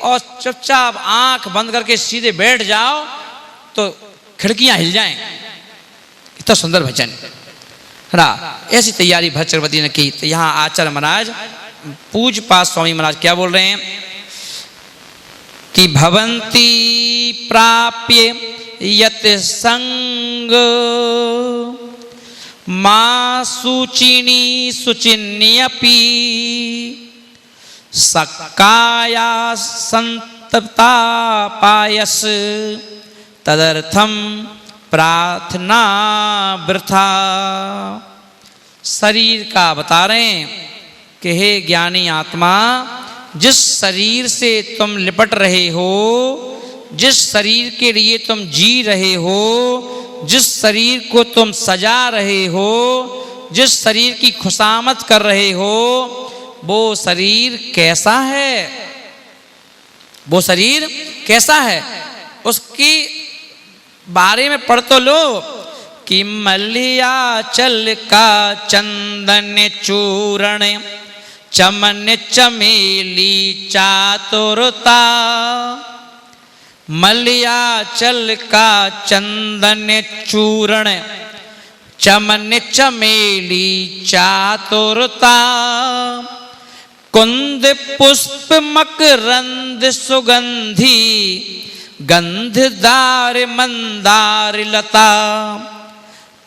और चुपचाप आंख बंद करके सीधे बैठ जाओ तो खिड़कियां हिल जाएं। इतना सुंदर भजन है ना। ऐसी तैयारी भट्ट चक्रवर्ती ने की। तो यहाँ आचार्य महाराज पूज्य पाद स्वामी महाराज क्या बोल रहे हैं कि भवंती प्राप्य यत संग, मां सूचिनी सुचिन्यपि, सक्काया संतप्ता पायस, तदर्थम प्रार्थना वृथा। शरीर का बता रहे हैं कि हे ज्ञानी आत्मा, जिस शरीर से तुम लिपट रहे हो, जिस शरीर के लिए तुम जी रहे हो, जिस शरीर को तुम सजा रहे हो, जिस शरीर की खुशामद कर रहे हो, वो शरीर कैसा है? वो शरीर कैसा है उसकी बारे में पढ़ तो लो कि मलिया चल का चंदन चूर्ण, चमन चमेली चातुरता। मलिया चल का चंदन चूर्ण, चमन चमेली चातुरता। कुंद पुष्प मकरंद सुगंधी, गंधदार मंदार लता।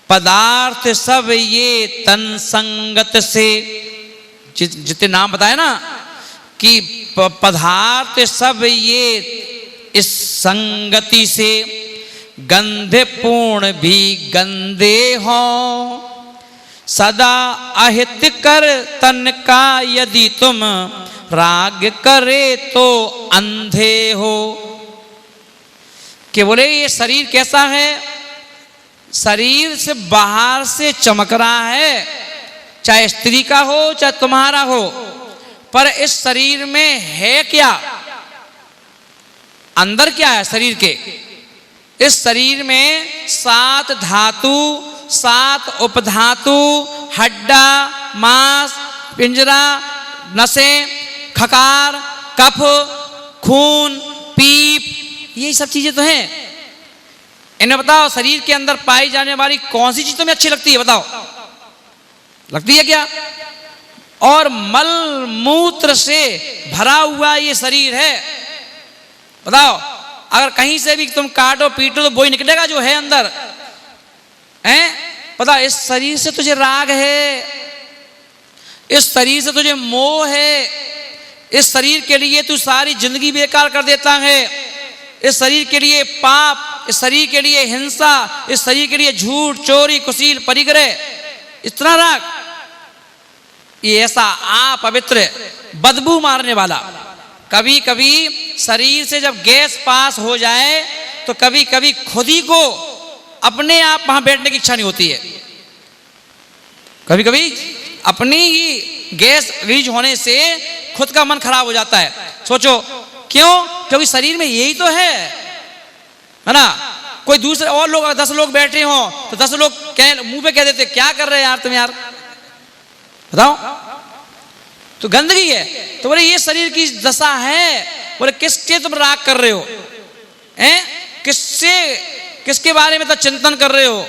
पदार्थ सब ये तन संगत से, जितने नाम बताए ना कि पदार्थ सब ये इस संगति से, गंधे पूर्ण भी गंदे हो। सदा अहित कर तन का यदि तुम, राग करे तो अंधे हो। कि बोले ये शरीर कैसा है? शरीर से बाहर से चमक रहा है, चाहे स्त्री का हो चाहे तुम्हारा हो, पर इस शरीर में है क्या? अंदर क्या है शरीर के? इस शरीर में 7 धातु, 7 उपधातु, हड्डा, मांस, पिंजरा, नसें, खकार, कफ, खून, पीप, ये सब चीजें तो हैं। इन्हें बताओ शरीर के अंदर पाई जाने वाली कौन सी चीज तुम्हें अच्छी लगती है? बताओ, लगती है क्या? और मल मूत्र से भरा हुआ ये शरीर है। बताओ, अगर कहीं से भी तुम काटो पीटो तो वही निकलेगा जो है अंदर हैं। पता, इस शरीर से तुझे राग है, इस शरीर से तुझे मोह है, इस शरीर के लिए तू सारी जिंदगी बेकार कर देता है, इस शरीर के लिए पाप, इस शरीर के लिए हिंसा, इस शरीर के लिए झूठ, चोरी, कुशील, परिग्रह, इतना राग। ये ऐसा अपवित्र बदबू मारने वाला। कभी कभी शरीर से जब गैस पास हो जाए तो कभी कभी खुद ही को अपने आप वहां बैठने की इच्छा नहीं होती है। कभी कभी अपनी ही गैस रिलीज होने से खुद का मन खराब हो जाता है। सोचो क्यों? क्योंकि शरीर में यही तो है ना। कोई दूसरे और लोग 10 लोग बैठे हो तो 10 लोग मुंह पे कह देते क्या कर रहे हैं यार तुम यार, बताओ, तो गंदगी है। तो बोले ये शरीर की दशा है। बोले किसके तुम राग कर रहे हो हैं? किससे, किसके बारे में तो चिंतन कर रहे हो?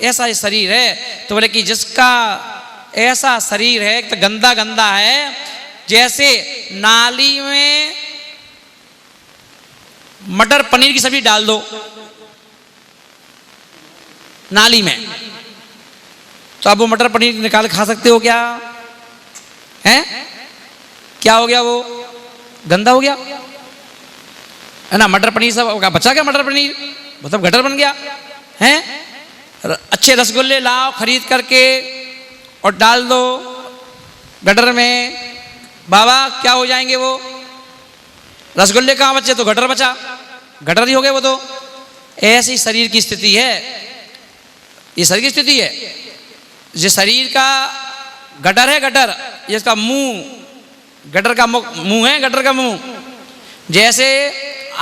ऐसा ये शरीर है। तो बोले कि जिसका ऐसा शरीर है तो गंदा गंदा है, जैसे नाली में मटर पनीर की सब्जी डाल दो नाली में, तो अब वो मटर पनीर निकाल खा सकते हो क्या? हैं? क्या हो गया? वो गंदा हो गया है ना। मटर पनीर सब बचा क्या? मटर पनीर मतलब गटर बन गया हैं। अच्छे रसगुल्ले लाओ खरीद करके और डाल दो गटर में, बाबा क्या हो जाएंगे वो, रसगुल्ले कहाँ बचे, तो गटर बचा, गटर ही हो गए वो तो। ऐसी शरीर की स्थिति है, ये शरीर की स्थिति है। ये शरीर का गटर है, गटर, ये इसका मुंह, गटर का मुंह है, गटर का मुंह। जैसे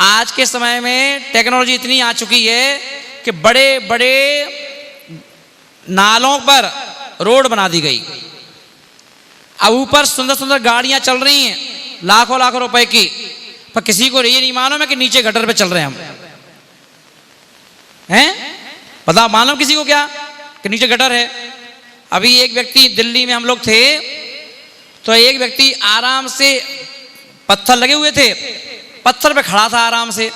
आज के समय में टेक्नोलॉजी इतनी आ चुकी है कि बड़े बड़े नालों पर रोड बना दी गई, अब ऊपर सुंदर सुंदर गाड़ियां चल रही हैं लाखों लाखों रुपए की, पर किसी को ये नहीं मालूम है कि नीचे गटर पे चल रहे हैं हम, हैं? पता मालूम किसी को क्या कि नीचे गटर है। अभी एक व्यक्ति, दिल्ली में हम लोग थे, तो एक व्यक्ति आराम से, पत्थर लगे हुए थे, पत्थर पे खड़ा था आराम से,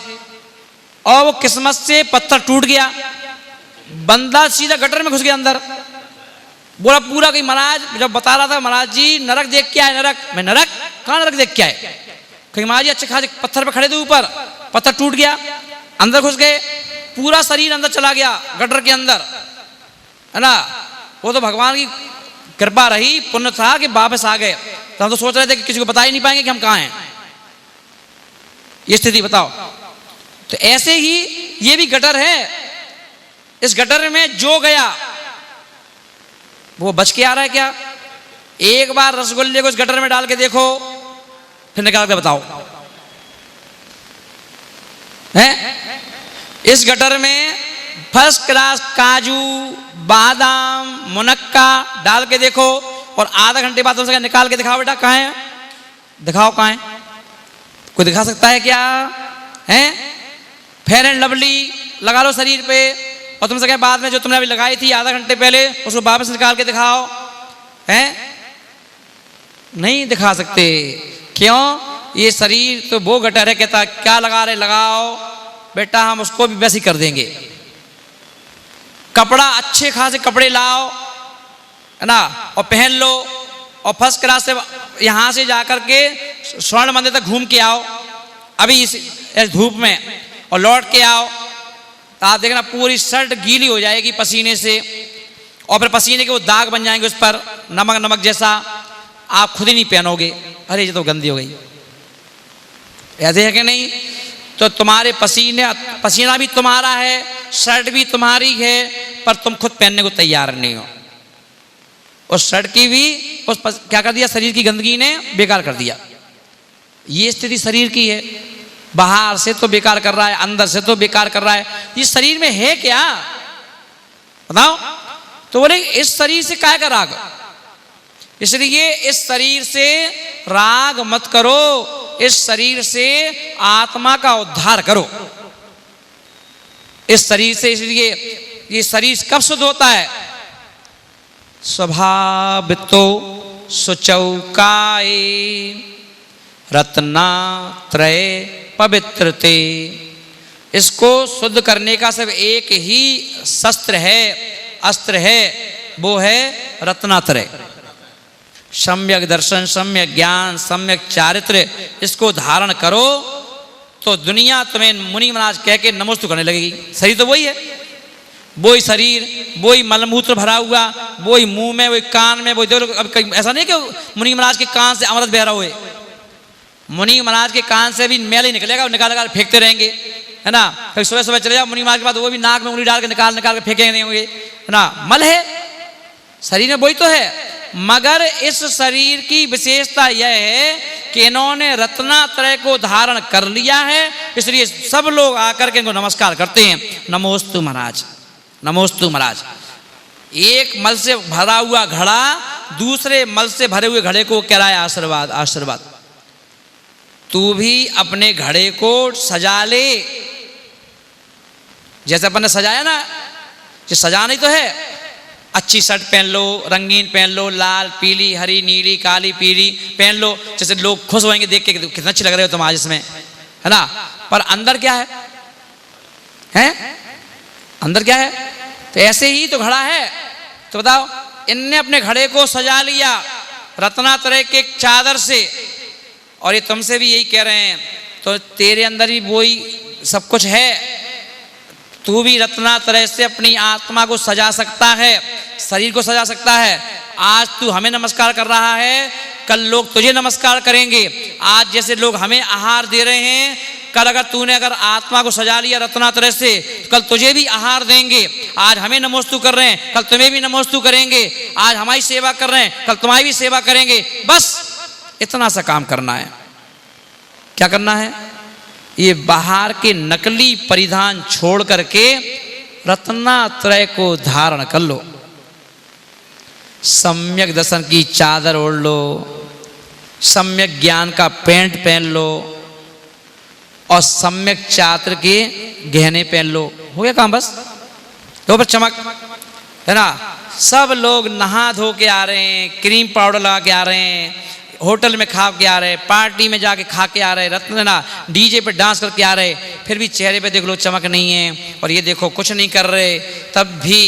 और वो किस्मत से पत्थर टूट गया, बंदा सीधा गटर में घुस गया अंदर। बोला पूरा कि महाराज, जब बता रहा था, महाराज जी नरक देख के आए, नरक। मैं नरक कहाँ नरक देख के आए? कहीं महाराज जी अच्छे खासे पत्थर पे खड़े थे, ऊपर पत्थर टूट गया, अंदर घुस गए, पूरा शरीर अंदर चला गया गटर के अंदर, है ना। वो तो भगवान की कृपा रही, पुण्य था कि वापस आ गए, तो हम तो सोच रहे थे कि किसी को बता ही नहीं पाएंगे कि हम कहाँ हैं। ये स्थिति बताओ। तो ऐसे ही ये भी गटर है, इस गटर में जो गया वो बच के आ रहा है क्या? एक बार रसगुल्ले को इस गटर में डाल के देखो, फिर निकाल के बताओ, हैं? इस गटर में फर्स्ट क्लास काजू, बादाम, मुनक्का डाल के देखो, और आधा घंटे बाद तुमसे निकाल के दिखाओ बेटा कहाँ है, दिखाओ कहाँ है। कोई दिखा सकता है क्या? हैं? फेयर एंड लवली लगा लो शरीर पे, और तुमसे कहे बाद में जो तुमने अभी लगाई थी आधा घंटे पहले, उसको वापस निकाल के दिखाओ, हैं? नहीं दिखा सकते। क्यों? ये शरीर तो वो गटर है, कहता क्या लगा रहे, लगाओ बेटा, हम उसको भी वैसे ही कर देंगे। कपड़ा अच्छे खासे कपड़े लाओ, है ना, और पहन लो, और फर्स्ट क्लास से यहां से जाकर के स्वर्ण मंदिर तक घूम के आओ अभी इस धूप में, और लौट के आओ, तो आप देखना पूरी शर्ट गीली हो जाएगी पसीने से, और फिर पसीने के वो दाग बन जाएंगे उस पर, नमक नमक जैसा, आप खुद ही नहीं पहनोगे, अरे ये तो गंदी हो गई। ऐसे है कि नहीं? तो तुम्हारे पसीना भी तुम्हारा है, शर्ट भी तुम्हारी है, पर तुम खुद पहनने को तैयार नहीं हो। उस शर्ट की भी क्या कर दिया, शरीर की गंदगी ने बेकार कर दिया। ये स्थिति शरीर की है, बाहर से तो बेकार कर रहा है, अंदर से तो बेकार कर रहा है। ये शरीर में है क्या बताओ? तो बोले इस शरीर से काय का राग, इसलिए इस शरीर से राग मत करो, इस शरीर से आत्मा का उद्धार करो। इस शरीर से, इसलिए ये शरीर कब शुद्ध होता है? स्वभावितो सुचौकाए रत्नात्रय पवित्रते। इसको शुद्ध करने का सिर्फ एक ही शस्त्र है, अस्त्र है, वो है रत्नात्रय। सम्यक दर्शन, सम्यक ज्ञान, सम्यक चारित्र, इसको धारण करो तो दुनिया तुम्हें मुनि महाराज कह के नमोस्तु करने लगेगी। शरीर तो वही है, वही शरीर, वही मलमूत्र भरा हुआ, वही मुंह में, वही कान में, वही देखो। अब ऐसा नहीं कि मुनि महाराज के कान से अमृत बह रहा हुए, मुनि महाराज के कान से भी मैल ही निकलेगा, निकाल निकाल फेंकते रहेंगे, है ना। फिर सुबह सुबह चले जाओ मुनि महाराज के बाद, वो भी नाक में उंगली डाल के निकाल निकाल के फेंकेंगे नहीं होंगे, है ना। मल है शरीर में, वही तो है। मगर इस शरीर की विशेषता यह है कि इन्होंने रत्नात्रय को धारण कर लिया है, इसलिए सब लोग आकर के इनको नमस्कार करते हैं, नमोस्तु महाराज, नमोस्तु महाराज। एक मल से भरा हुआ घड़ा दूसरे मल से भरे हुए घड़े को कह रहा है आशीर्वाद, आशीर्वाद। तू भी अपने घड़े को सजा ले, जैसे अपन ने सजाया ना, ये सजाना ही तो है। अच्छी शर्ट पहन लो, रंगीन पहन लो, लाल पीली हरी नीली काली पीली पहन लो, जैसे लोग खुश होंगे देख के, कितना अच्छे लग रहे हो तुम आज इसमें, है ना। पर अंदर क्या है, हैं? अंदर क्या है? तो ऐसे ही तो घड़ा है। तो बताओ, इनने अपने घड़े को सजा लिया रत्नात्रय के चादर से, और ये तुमसे भी यही कह रहे हैं, तो तेरे अंदर भी वही सब कुछ है। तू भी रत्नात्रय से अपनी आत्मा को सजा सकता है, शरीर को सजा सकता है। आज तू हमें नमस्कार कर रहा है, कल लोग तुझे नमस्कार करेंगे। आज जैसे लोग हमें आहार दे रहे हैं, कल अगर तूने अगर आत्मा को सजा लिया रत्नात्रय से तो कल तुझे भी आहार देंगे। आज हमें नमोस्तु कर रहे हैं, कल तुम्हें भी नमोस्तु करेंगे। आज हमारी सेवा कर रहे हैं, कल तुम्हारी भी सेवा करेंगे। बस इतना सा काम करना है। क्या करना है? ये बाहर के नकली परिधान छोड़ करके रत्नात्रय को धारण कर लो। सम्यक दर्शन की चादर ओढ़ लो, सम्यक ज्ञान का पैंट पहन लो और सम्यक चात्र के गहने पहन लो। हो गया काम बस। तो पर चमक है ना। सब लोग नहा धो के आ रहे हैं, क्रीम पाउडर लगा के आ रहे हैं, होटल में खा के आ रहे, पार्टी में जाके खा के आ रहे, रत्न ना डीजे पे डांस करके आ रहे, फिर भी चेहरे पे देख लो चमक नहीं है। और ये देखो कुछ नहीं कर रहे, तब भी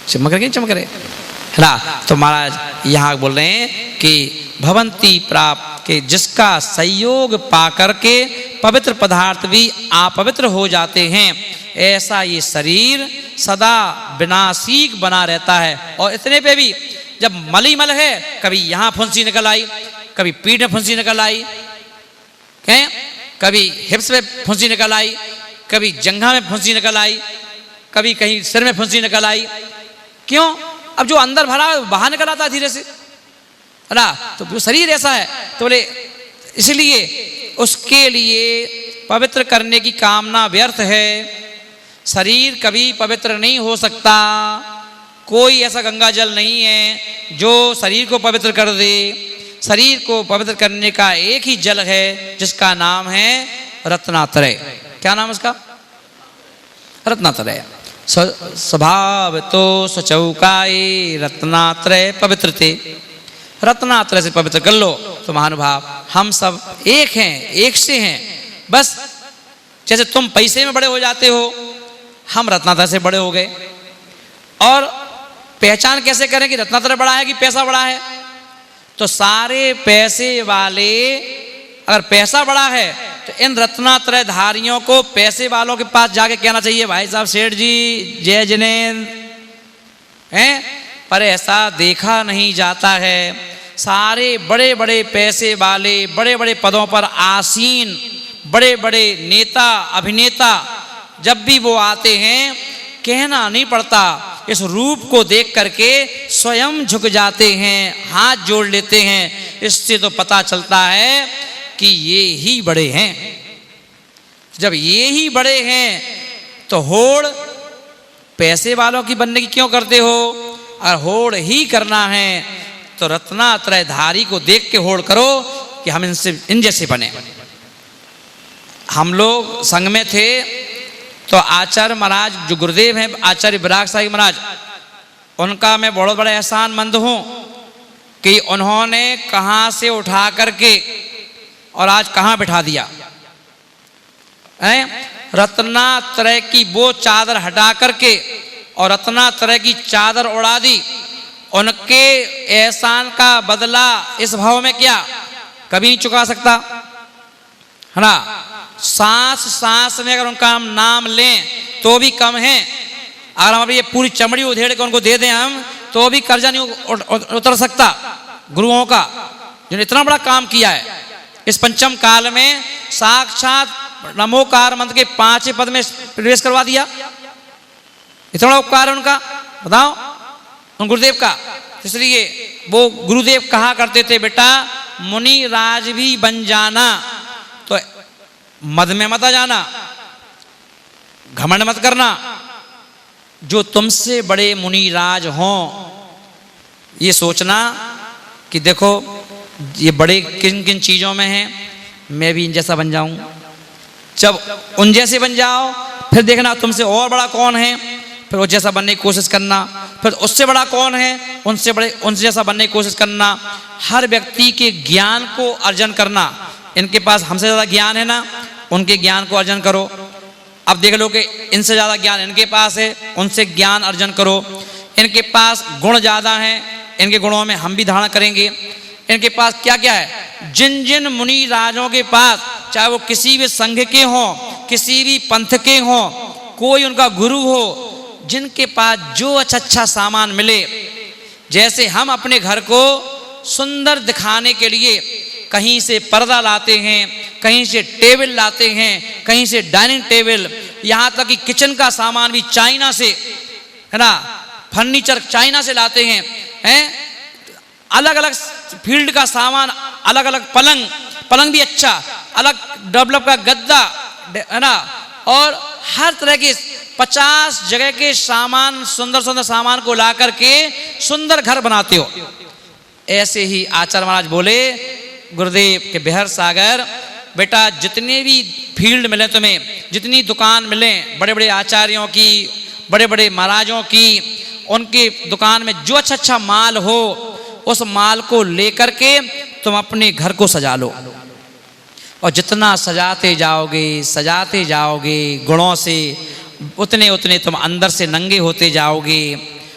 चमक रहे, चमक रहे है ना। तो महाराज यहाँ बोल रहे हैं कि भवंती प्राप्त के जिसका संयोग पा करके पवित्र पदार्थ भी अपवित्र हो जाते हैं, ऐसा ये शरीर सदा विनाशीक बना रहता है। और इतने पे भी जब मलीमल है, कभी यहाँ फुंसी निकल आई, कभी पीठ में फुंसी निकल आई, कभी हिप्स में फुंसी निकल आई, कभी जंघा में फुंसी निकल आई, कभी कहीं सिर में फुंसी निकल आई। क्यों? अब जो अंदर भरा है बाहर निकल आता है धीरे से, है ना। तो जो शरीर ऐसा है, तो बोले इसलिए उसके लिए पवित्र करने की कामना व्यर्थ है। शरीर कभी पवित्र नहीं हो सकता। कोई ऐसा गंगा जल नहीं है जो शरीर को पवित्र कर दे। शरीर को पवित्र करने का एक ही जल है जिसका नाम है रत्नात्रय। क्या नाम उसका? रत्नात्रय। स्वभाव तो सचौकाए रत्नात्रय पवित्र थे। रत्नात्रय से पवित्र कर लो। तो महानुभाव हम सब एक हैं, एक से हैं। बस जैसे तुम पैसे में बड़े हो जाते हो, हम रत्नात्रय से बड़े हो गए। और पहचान कैसे करें कि रत्नात्रय बड़ा है कि पैसा बड़ा है? तो सारे पैसे वाले, अगर पैसा बड़ा है तो इन रत्नात्रय धारियों को पैसे वालों के पास जाके कहना चाहिए, भाई साहब सेठ जी जय जिनेंद्र हैं। पर ऐसा देखा नहीं जाता है। सारे बड़े बड़े पैसे वाले, बड़े बड़े पदों पर आसीन बड़े बड़े नेता अभिनेता, जब भी वो आते हैं कहना नहीं पड़ता, इस रूप को देख करके स्वयं झुक जाते हैं, हाथ जोड़ लेते हैं। इससे तो पता चलता है कि ये ही बड़े हैं। जब ये ही बड़े हैं तो होड़ पैसे वालों की बनने की क्यों करते हो? और होड़ ही करना है तो रत्नात्रय धारी को देख के होड़ करो कि हम इन जैसे बने। हम लोग संघ में थे तो आचार्य महाराज जो गुरुदेव हैं, आचार्य विराग साहिब महाराज, उनका मैं बहुत बड़ा एहसानमंद हूँ कि उन्होंने कहाँ से उठा करके और आज कहाँ बिठा दिया है। रत्नात्रय की वो चादर हटा करके और रत्नात्रय की चादर उड़ा दी। उनके एहसान का बदला इस भाव में क्या कभी नहीं चुका सकता, है ना। सांस सांस में अगर उनका हम नाम लें तो भी कम है। अगर हम अभी ये पूरी चमड़ी उधेड़ के उनको दे दें हम, तो भी कर्जा नहीं उतर सकता गुरुओं का, जिन्होंने इतना बड़ा काम किया है। इस पंचम काल में साक्षात नमोकार मंत्र के 5 पद में प्रवेश करवा दिया। इतना बड़ा उपकार है उनका, बताओ, उन गुरुदेव का। इसलिए वो गुरुदेव कहा करते थे, बेटा मुनि राज भी बन जाना तो मद में मत आ जाना, घमंड मत करना। जो तुमसे बड़े मुनि राज हों, ये सोचना कि देखो ये बड़े किन किन चीज़ों में हैं, मैं भी इन जैसा बन जाऊं। जब उन जैसे बन जाओ फिर देखना तुमसे और बड़ा कौन है, फिर उस जैसा बनने की कोशिश करना। फिर उससे बड़ा कौन है, उनसे जैसा बनने की कोशिश करना। हर व्यक्ति के ज्ञान को अर्जन करना। इनके पास हमसे ज़्यादा ज्ञान है ना, उनके ज्ञान को अर्जन करो। अब देख लो कि इनसे ज़्यादा ज्ञान इनके पास है, उनसे ज्ञान अर्जन करो। इनके पास गुण ज़्यादा हैं, इनके गुणों में हम भी धारण करेंगे। इनके पास क्या क्या है, जिन जिन मुनि राजों के पास, चाहे वो किसी भी संघ के हों, किसी भी पंथ के हों, कोई उनका गुरु हो, जिनके पास जो अच्छा अच्छा सामान मिले, जैसे हम अपने घर को सुंदर दिखाने के लिए कहीं से पर्दा लाते हैं, कहीं से टेबल लाते हैं, कहीं से डाइनिंग टेबल, यहाँ तक कि किचन का सामान भी चाइना से, है ना, फर्नीचर चाइना से लाते हैं, अलग अलग फील्ड का सामान, अलग अलग पलंग भी अच्छा, अलग डेवलप का गद्दा, है ना, और हर तरह के 50 जगह के सामान, सुंदर सुंदर सामान को ला करके सुंदर घर बनाते हो। ऐसे ही आचार्य महाराज बोले गुरुदेव के बिहार सागर, बेटा जितने भी फील्ड मिले तुम्हें, जितनी दुकान मिले बड़े बड़े आचार्यों की, बड़े बड़े महाराजों की, उनके दुकान में जो अच्छा अच्छा माल हो, उस माल को लेकर के तुम अपने घर को सजा लो। और जितना सजाते जाओगे गुणों से, उतने उतने तुम अंदर से नंगे होते जाओगे।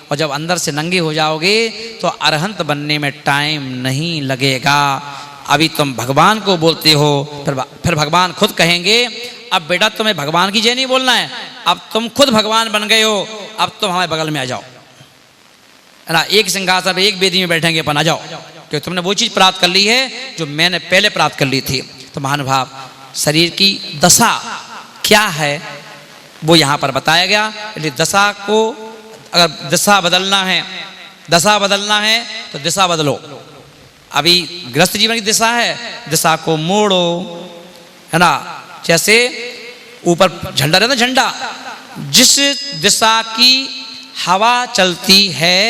और जब अंदर से नंगे हो जाओगे तो अरहंत बनने में टाइम नहीं लगेगा। अभी तुम भगवान को बोलते हो, फिर भगवान खुद कहेंगे अब बेटा तुम्हें भगवान की जय नहीं बोलना है, अब तुम खुद भगवान बन गए हो, अब तुम हमारे बगल में आ जाओ, है ना, एक सिंहासन पे एक वेदी में बैठेंगे अपन, आ जाओ, क्योंकि तुमने वो चीज़ प्राप्त कर ली है जो मैंने पहले प्राप्त कर ली थी। तो महानुभाव, शरीर की दशा क्या है वो यहाँ पर बताया गया। इसलिए दशा को, अगर दिशा बदलना है तो दिशा बदलो। अभी गृहस्थ जीवन की दिशा है, दिशा को मोड़ो, है ना, जैसे ऊपर झंडा रहता, झंडा जिस दिशा की हवा चलती है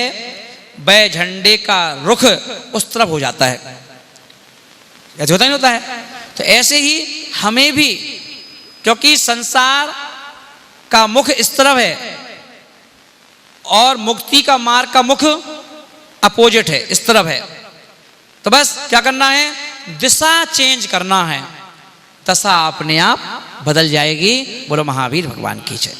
वह झंडे का रुख उस तरफ हो जाता है, ऐसे होता नहीं होता है। तो ऐसे ही हमें भी, क्योंकि संसार का मुख इस तरफ है और मुक्ति का मार्ग का मुख अपोजिट है, इस तरफ है। तो बस क्या करना है, दिशा चेंज करना है, दशा अपने आप बदल जाएगी। बोलो महावीर भगवान की जय।